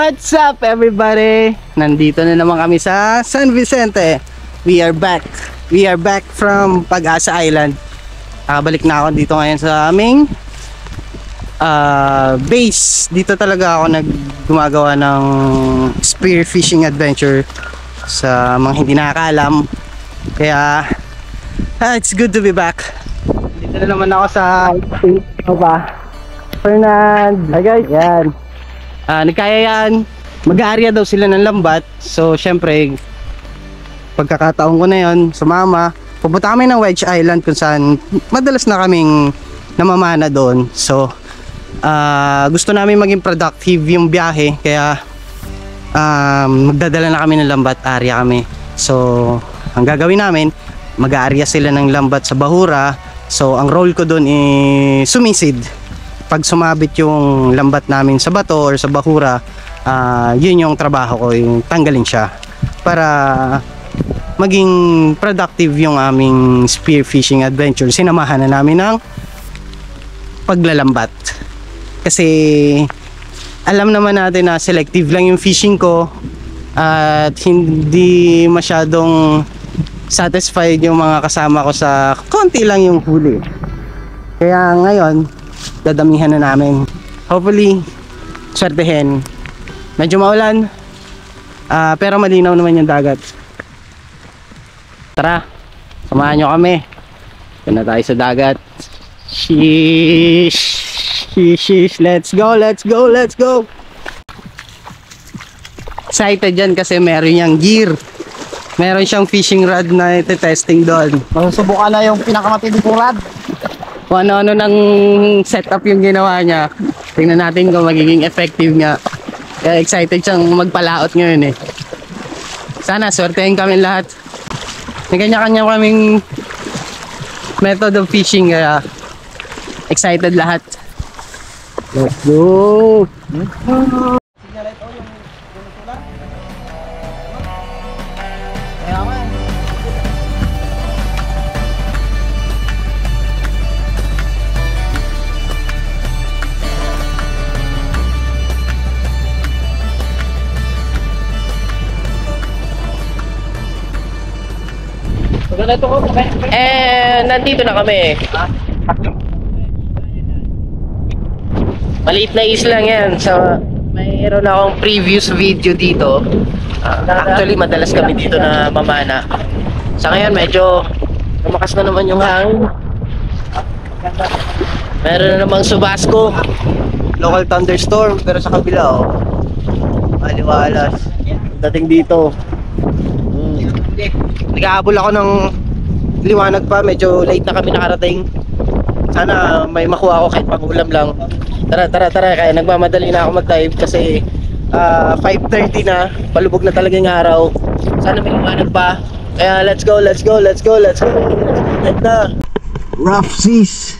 What's up everybody? Nandito na naman kami sa San Vicente. We are back. We are back from Pag-asa Island. Nakabalik na ako dito ngayon sa aming base. Dito talaga ako gumagawa ng spear fishing adventure sa mga hindi nakakaalam. Kaya it's good to be back. Dito na naman ako sa Fernand. Hi guys. Yan. Nagkaya yan. Mag-aarya daw sila ng lambat. So syempre pagkakataon ko na yon, sumama. Pupunta kami ng Wedge Island kung saan madalas na kaming namamana doon. So gusto namin maging productive yung biyahe. Kaya magdadala na kami ng lambat. Aarya kami. So ang gagawin namin, mag-aarya sila ng lambat sa bahura. So ang role ko doon is sumisid. Pag sumabit yung lambat namin sa bato or sa bahura, yun yung trabaho ko, yung tanggalin siya para maging productive yung aming spear fishing adventure. Sinamahan na namin ng paglalambat kasi alam naman natin na selective lang yung fishing ko at hindi masyadong satisfied yung mga kasama ko sa konti lang yung huli. Kaya ngayon dadamihan na namin. Hopefully swertehin. Medyo maulan pero malinaw naman yung dagat. Tara, samahan nyo kami. Ito na tayo sa dagat. Sheesh, sheesh, let's go, let's go, let's go. Excited dyan kasi meron yung gear. Meron siyang fishing rod na iti-testing doon. Masusubukan na yung pinakamatindi kong rod. Kung ano-ano ng setup yung ginawa niya. Tingnan natin kung magiging effective nga. Kaya excited siyang magpalaot ngayon eh. Sana swertehin kami lahat. May kanya-kanya kaming method of fishing kaya excited lahat. Let's go! Nandito na kami. Maliit na isla yan. So, mayroon akong previous video dito. Actually, madalas kami dito na mamana. Sa ngayon, medyo lumakas na naman yung hangin. Meron na namang subasco. Local thunderstorm. Pero sa kabila, maliwalas. Dating dito. Nag-aabol ako ng liwanag pa, medyo late na kami nakarating. Sana may makuha ako kahit pangulam lang. Tara, kaya nagmamadali na ako mag-dive kasi 5:30 na, palubog na talaga yung araw. Sana may liwanag pa. Kaya let's go. Let's go na. Rough seas.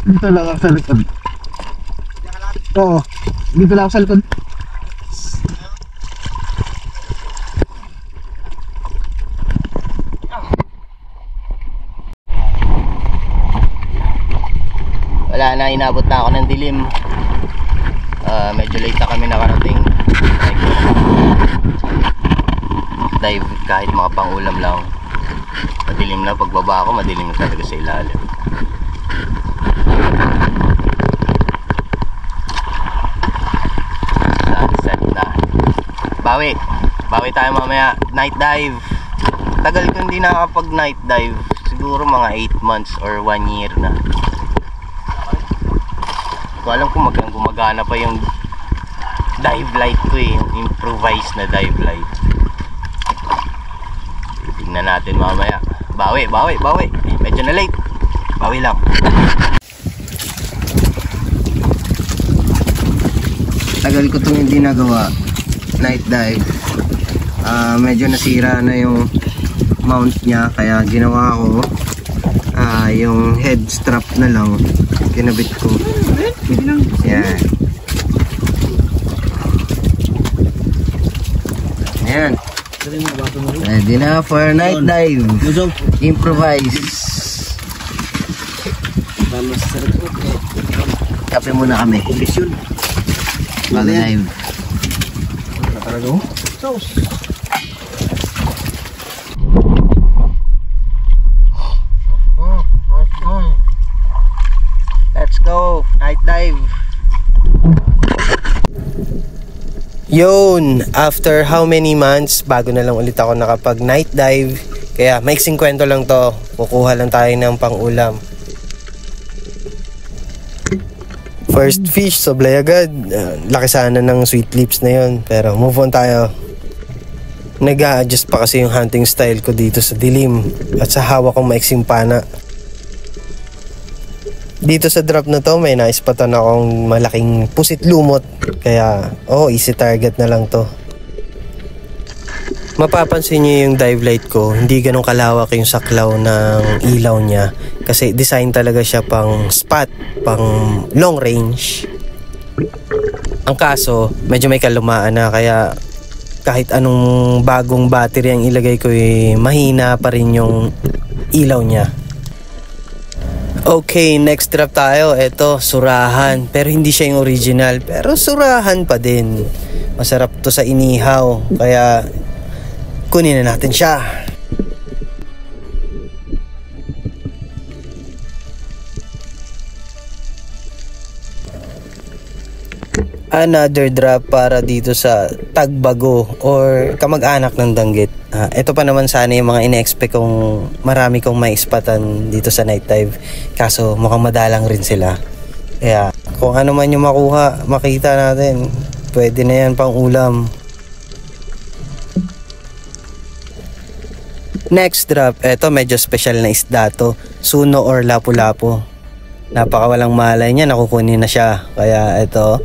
Dito lang ako sa likod. Oo, dito lang ako sa likod. Wala na, inabot na ako ng dilim. Medyo late na kami nakarating. Dive kahit mga pang-ulam lang. Madilim na, pagbaba ako madilim na talaga sa ilalim. Sunset na. Bawi tayo mamaya. Night dive. Tagal ko hindi nakakapag night dive. Siguro mga 8 months or 1 year na. Hindi ko alam kung gumagana pa yung dive light ko eh, yung improvised na dive light. Tingnan natin mamaya. Bawi. Medyo na late. Bawi lang. Tagal ko itong hindi nagawa. Night dive. Medyo nasira na yung mount niya, kaya ginawa ko yung head strap na lang. Kinabit ko. Yan. Ayan. Ready na for night dive. Improvise. Kape muna kami. Bago dive. Let's go. Night dive. Yun, after how many months, bago na lang ulit ako nakapag night dive. Kaya maiksing kwento lang to. Kukuha lang tayo ng pang-ulam. First fish, sablay agad. Laki sana ng sweet lips na yun. Pero move on tayo. Nag-a-adjust pa kasi yung hunting style ko dito sa dilim. At sa hawak kong maiksing pana. Dito sa drop na to, may naispatan akong malaking pusit lumot. Kaya, easy target na lang to. Mapapansin nyo yung dive light ko, hindi ganun kalawak yung saklaw ng ilaw niya. Kasi design talaga siya pang spot, pang long range. Ang kaso, medyo may kalumaan na, kaya kahit anong bagong battery ang ilagay ko, mahina pa rin yung ilaw niya. Okay, next drop tayo. Ito, surahan. Pero hindi siya yung original. Pero surahan pa din. Masarap to sa inihaw. Kaya, kunin na natin siya. Another drop para dito sa Tagbago or kamag-anak ng Danggit. Ito pa naman sana yung mga ine-expect kong marami kong maispatan dito sa night dive. Kaso mukhang madalang rin sila. Kaya kung ano man yung makuha, makita natin. Pwede na yan pang ulam. Next drop, ito medyo special na isda to. Suno or lapu-lapu. Napakawalang malay niya, nakukunin na siya. Kaya ito,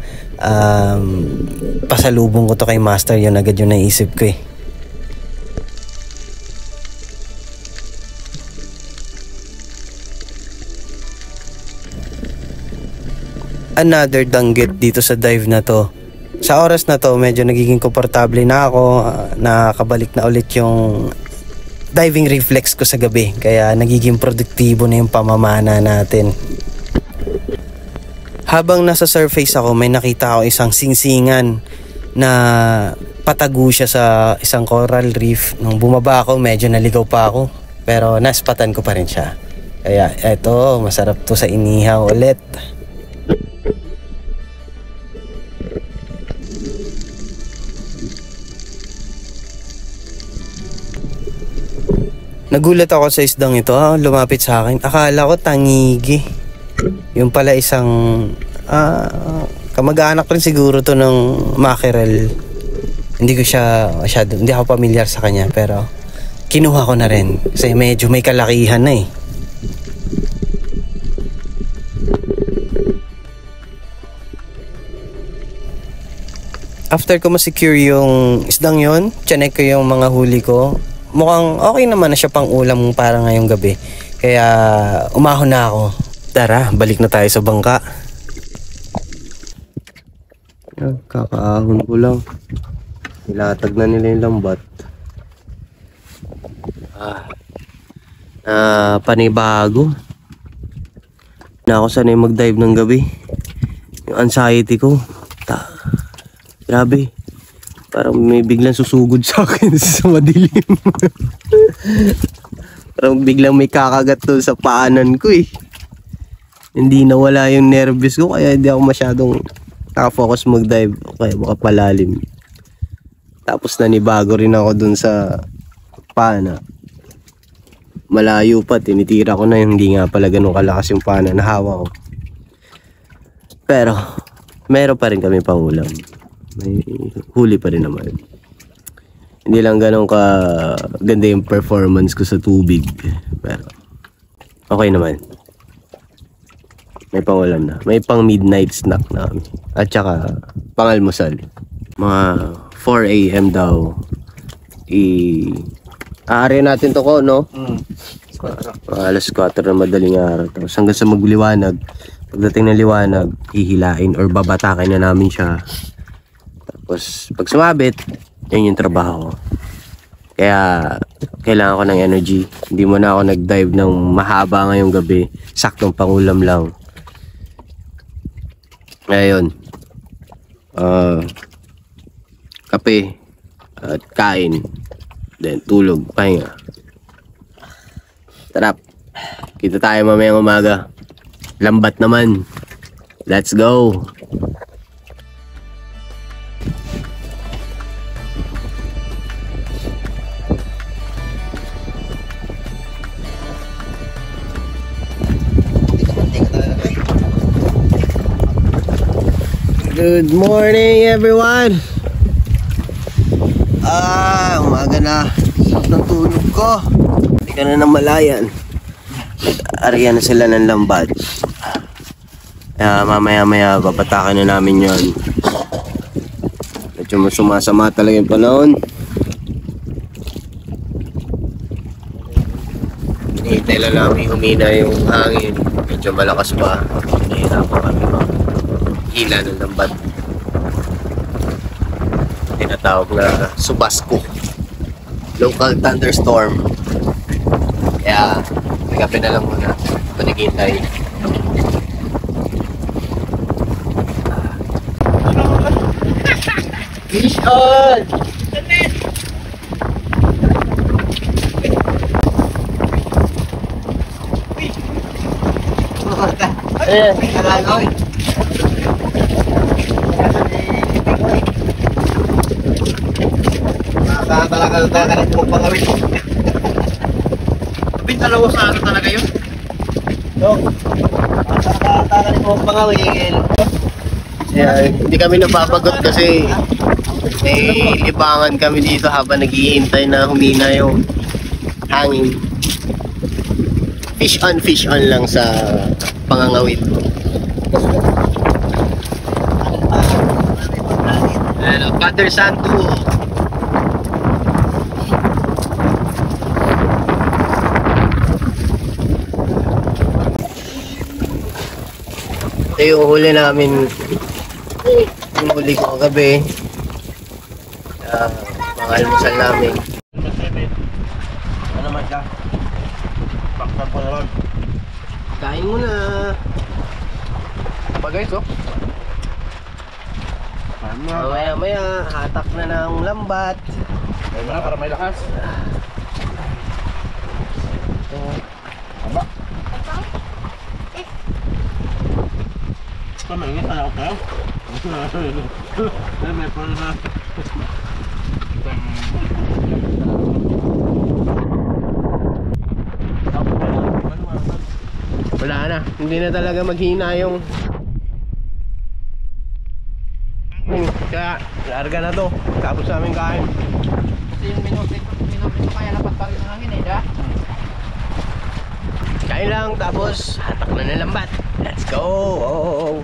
pasalubong ko to kay Master. Yun agad yung naisip ko eh. Another danggit dito sa dive na to. Sa oras na to, medyo nagiging komportable na ako. Nakakabalik na ulit yung diving reflex ko sa gabi. Kaya nagiging produktibo na yung pamamana natin. Habang nasa surface ako, may nakita ako isang singsingan na patago siya sa isang coral reef. Nung bumaba ako, medyo naligaw pa ako. Pero naspatan ko pa rin siya. Kaya eto, masarap to sa inihaw ulit. Nagulat ako sa isdang ito, lumapit sa akin. Akala ko tangigi. Yung pala isang kamag-anak rin siguro to ng mackerel. Hindi ko siya masyado, hindi ako familiar sa kanya, pero kinuha ko na rin kasi medyo may kalakihan na eh. After ko ma-secure yung isdang yon, chinek ko yung mga huli ko. Mukhang okay naman na siya pang ulam para ngayong gabi. Kaya umahon na ako. Tara, balik na tayo sa bangka. Kakaahon ko lang. Nilatag na nila yung lambat. Panibago. Na ako sanay mag-dive ng gabi. Yung anxiety ko. Grabe. Parang may biglang susugod sa akin sa madilim. Parang biglang may kakagat doon sa paanan ko eh. Hindi nawala yung nervous ko kaya hindi ako masyadong nakafocus mag-dive. Kaya baka palalim. Tapos nanibago rin ako doon sa pana. Malayo pa, tinitira ko na hindi nga pala ganun kalakas yung pana na hawa ko. Pero meron pa rin kami pangulam. May huli pa rin naman. Hindi lang ganun ka ganda yung performance ko sa tubig. Pero okay naman. May pangulam na. May pang midnight snack na kami. At saka pangalmusal. Mga 4 AM daw. Aari natin to ko, no? Alas 4 na madaling araw. Tapos hanggang sa magliwanag. Pagdating ng liwanag, hihilain or babatakin na namin siya. Tapos pag sumabit, yun yung trabaho ko. Kaya kailangan ko ng energy. Hindi mo na ako nag-dive ng mahaba ngayong gabi. Saktong pangulam lang. Ngayon, kape at kain. Then tulog, pahinga. Sarap. Kita tayo mamayang umaga. Lambat naman. Let's go. Good morning everyone. Umaga na. Sarap ng tulog ko. Hindi ka na ng malayan. Ariyan na sila ng lambat. Mamaya babatakan na namin yon. Medyo sumasama talaga yung panahon. Hinihintay lang namin humina yung hangin. Medyo malakas pa. Nahihirapan kami hila ng lambat. Tinatawag na Subasco. Local thunderstorm. Kaya nagkape na lang muna. Panaghintay. Fish on! Talaga po pangawin. Bintalawa sa ano talaga yun? No. Talaga po pangawin. Hindi kami napapagot kasi may libangan kami dito habang naghihintay na humina yung hangin. Fish on lang sa pangangawit. Father Santo. Ito yung huli namin. Yung huli ko kagabi. Mga almusal namin. Ano naman siya? Baksan po na ron. Kain mo na. Pa guys, oh. Maya hatak na ng lambat. Ay mo na para may lakas. Aba. Ito maingit na ako kayo. May pala na. Wala na. Hindi na talaga maghina yung kaya larga na to. Tapos namin kain. Kasi yung minuto kaya dapat pa rin ang hangin eh, da? Kain lang tapos hatak na ng lambat. Let's go!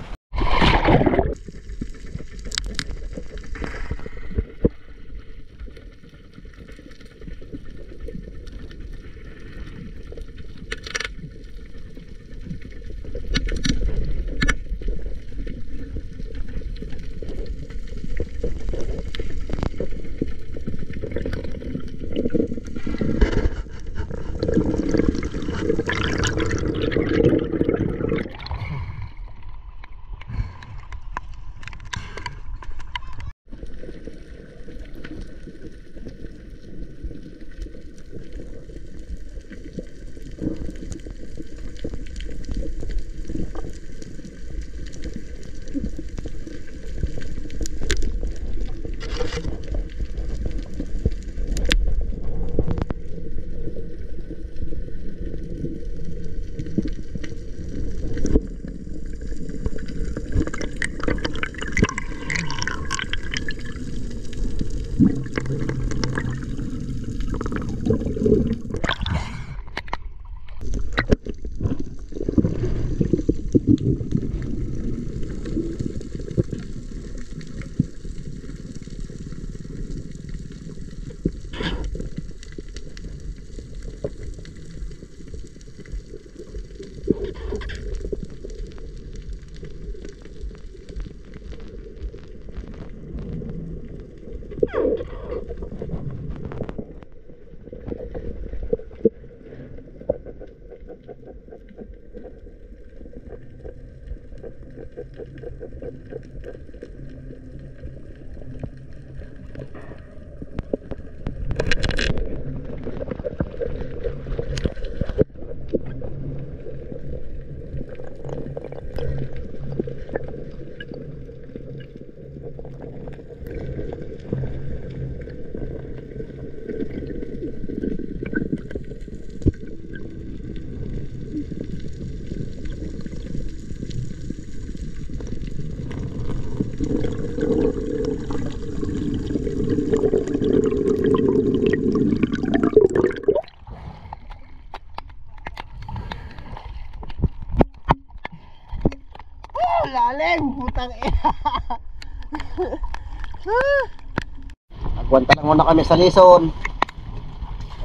Nagwanta lang muna kami sa lison.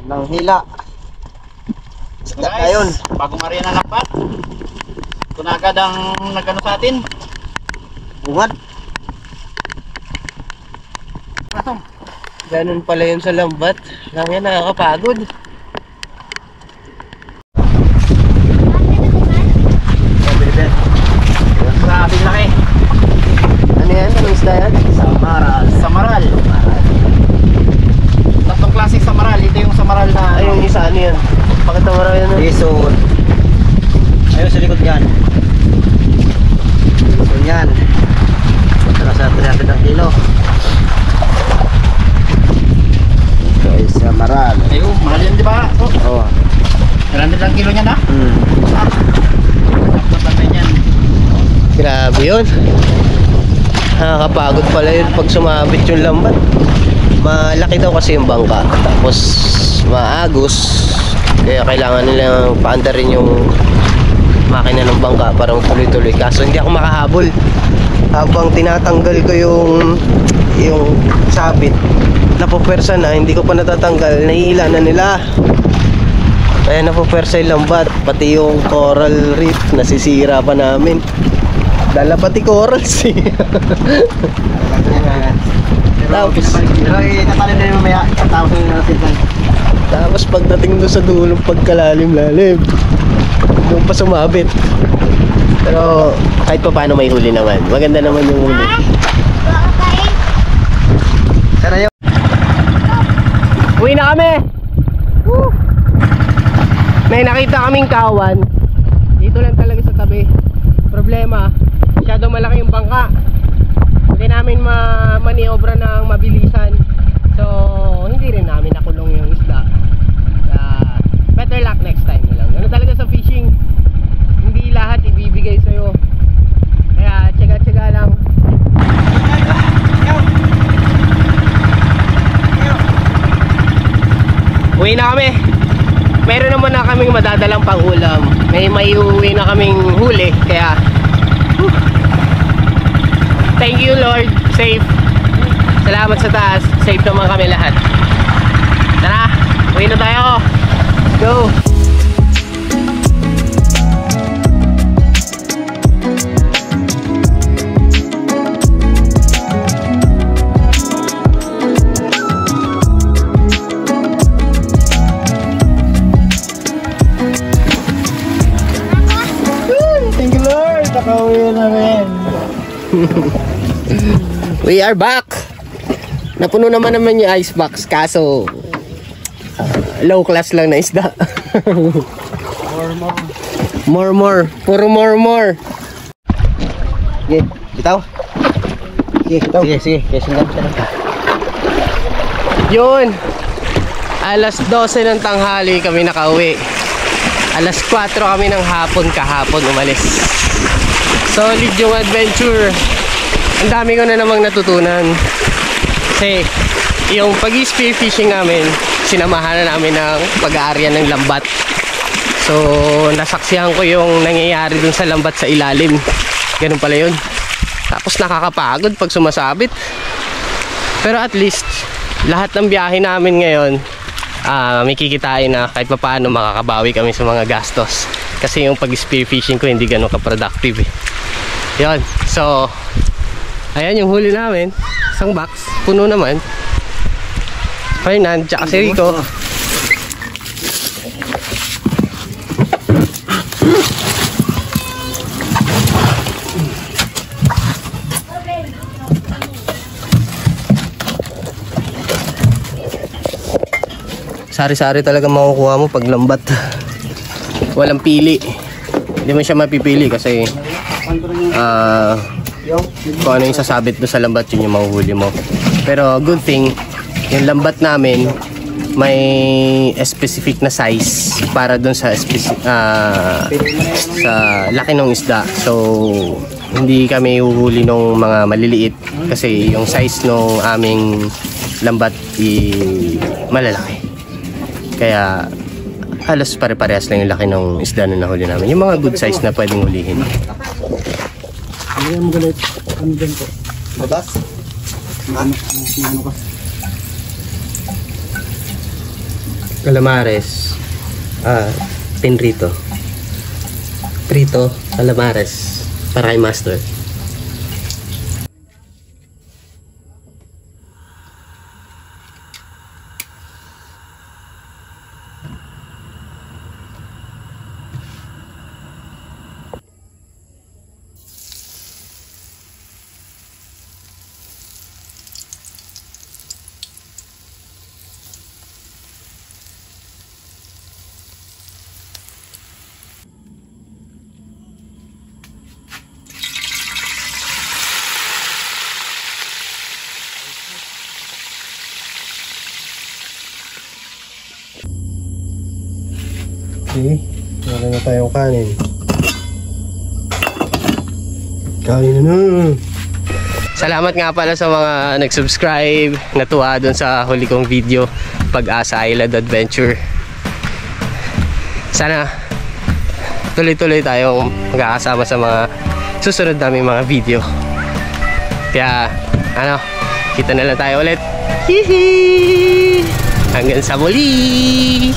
Walang hila. So guys, bagong area na lapat. Ito na agad ang nagano sa atin. Bungad. Ganun pala yun sa lambat. Lang yan, nakakapagod. Grabing laki. Ano yan? Anong isda yan? Samaral. Samaral. Tatlong klaseng samaral. Ito yung samaral na Ay, yung isa ano yan? Bakit ang marami yan? Lison. Ayun sa likod yan. Lison yan. Saka sa 300 kilo. Guys, maral. ayun, mahal yan di ba? Oo. 300 lang kilo niya na. Dapat yan. Grabe yun. Nakakapagod pala yun pag sumabit yung lambat. Malaki daw kasi yung bangka. Tapos maagos. Kaya kailangan nilang paandarin yung makina ng bangka para tuloy-tuloy. Kaso hindi ako makahabol. Habang tinatanggal ko yung sabit, napupersa na, hindi ko pa natatanggal, nahihila na nila. Kaya napupersa yung lambat. Pati yung coral reef, nasisira pa namin. Dala pati corals eh. Tapos Natalo na yung mamaya. Tapos na natin lang. Tapos pagdating doon sa dulong pagkalalim-lalim, doon pa sumabit. Pero kahit pa paano may huli naman. Maganda naman yung huli. Tara yun. Uwi na kami. Woo! May nakita kaming kawan. Dito lang talaga sa tabi. Problema, masyadong malaki yung bangka. Hindi namin maniobra ng mabilisan. So, hindi rin namin nakulong yung isda. Better luck next time na lang. Ano talaga sa fishing, hindi lahat ibibigay sa'yo. Kaya, tsaga-tsaga lang. Uwi na kami. Meron naman na kaming madadalang pang-ulam. May uwi na kaming huli. Kaya, thank you Lord. Safe. Salamat sa taas. Safe naman kami lahat. Tara, uwi na tayo. Go! Thank you Lord. Nakauwi na rin. We are back. Napuno naman yung icebox. Kaso low class lang na isda. More. Puro more. Sige, bitaw. Sige. Yun. Alas 12 ng tanghali kami nakauwi. Alas 4 kami ng hapon kahapon umalis. Solid yung adventure. Ang dami ko na namang natutunan. Kasi yung pag-spear fishing namin, sinamahan na namin ng pag-aarya ng lambat. So nasaksihan ko yung nangyayari dun sa lambat sa ilalim. Ganun pala yun. Tapos nakakapagod pag sumasabit. Pero at least lahat ng biyahe namin ngayon, may kikitain na kahit paano makakabawi kami sa mga gastos. Kasi yung pag-spear fishing ko hindi ganun ka-productive eh. Yun. So ayan yung huli namin. Isang box. Puno naman. Fernand, tsaka si Rico. Sari-sari talaga makukuha mo pag lambat. Walang pili. Hindi mo siya mapipili kasi kung ano yung sasabit doon sa lambat, yun yung mahuhuli mo. Pero good thing, yung lambat namin may specific na size para doon sa sa laki ng isda. So hindi kami huhuli ng mga maliliit kasi yung size ng aming lambat malalaki. Kaya halos pare-parehas lang yung laki ng isda na nahuli namin. Yung mga good size na pwedeng hulihin. Hindi mo galit. Ano din po? Babas? Ano ka? Calamares. Pinrito. Prito, calamares. Para kay master. Okay, wala na tayong kanin. Kanin na. Salamat nga pala sa mga nag-subscribe, natuwa dun sa huli kong video, Pag-asa Island Adventure. Sana tuloy-tuloy tayong magkakasama sa mga susunod naming mga video. Kaya kita na lang tayo ulit. Hihi! Hanggang sa muli!